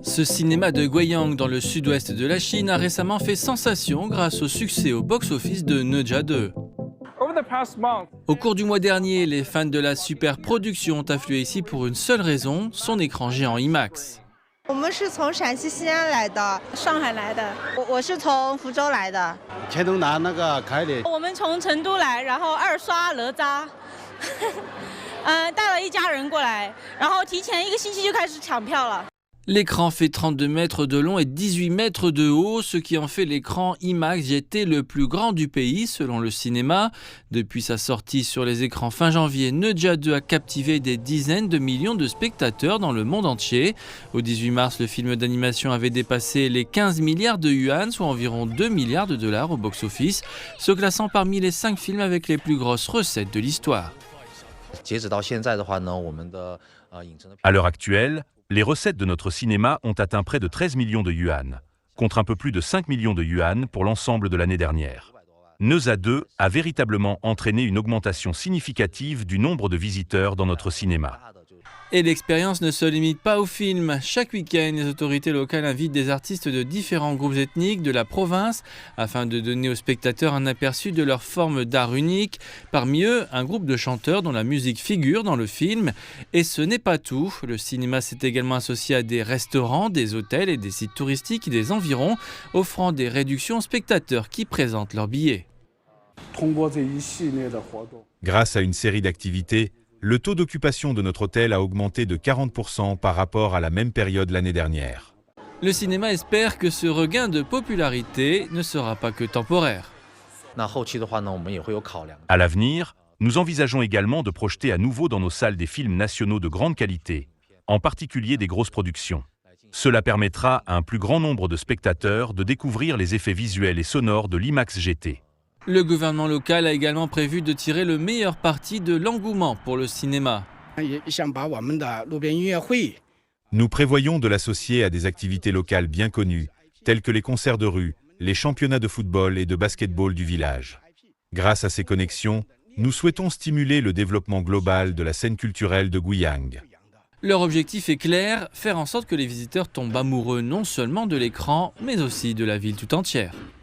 Ce cinéma de Guiyang dans le sud-ouest de la Chine a récemment fait sensation grâce au succès au box-office de Ne 2. Au cours du mois dernier, les fans de la super-production ont afflué ici pour une seule raison, son écran géant IMAX. 我们是从陕西西安来的，上海来的，我是从福州来的。黔东南那个开的，我们从成都来，然后二刷哪吒，带了一家人过来，然后提前1个星期就开始抢票了。 L'écran fait 32 mètres de long et 18 mètres de haut, ce qui en fait l'écran IMAX GT le plus grand du pays selon le cinéma. Depuis sa sortie sur les écrans fin janvier, Ne 2 a captivé des dizaines de millions de spectateurs dans le monde entier. Au 18 mars, le film d'animation avait dépassé les 15 milliards de yuan, soit environ 2 milliards de dollars au box-office, se classant parmi les 5 films avec les plus grosses recettes de l'histoire. À l'heure actuelle, les recettes de notre cinéma ont atteint près de 13 millions de yuan, contre un peu plus de 5 millions de yuan pour l'ensemble de l'année dernière. Ne 2 a véritablement entraîné une augmentation significative du nombre de visiteurs dans notre cinéma. Et l'expérience ne se limite pas au film. Chaque week-end, les autorités locales invitent des artistes de différents groupes ethniques de la province afin de donner aux spectateurs un aperçu de leur forme d'art unique. Parmi eux, un groupe de chanteurs dont la musique figure dans le film. Et ce n'est pas tout. Le cinéma s'est également associé à des restaurants, des hôtels et des sites touristiques des environs, offrant des réductions aux spectateurs qui présentent leurs billets. Grâce à une série d'activités, le taux d'occupation de notre hôtel a augmenté de 40% par rapport à la même période l'année dernière. Le cinéma espère que ce regain de popularité ne sera pas que temporaire. À l'avenir, nous envisageons également de projeter à nouveau dans nos salles des films nationaux de grande qualité, en particulier des grosses productions. Cela permettra à un plus grand nombre de spectateurs de découvrir les effets visuels et sonores de l'IMAX GT. Le gouvernement local a également prévu de tirer le meilleur parti de l'engouement pour le cinéma. Nous prévoyons de l'associer à des activités locales bien connues, telles que les concerts de rue, les championnats de football et de basketball du village. Grâce à ces connexions, nous souhaitons stimuler le développement global de la scène culturelle de Guiyang. Leur objectif est clair, faire en sorte que les visiteurs tombent amoureux non seulement de l'écran, mais aussi de la ville tout entière.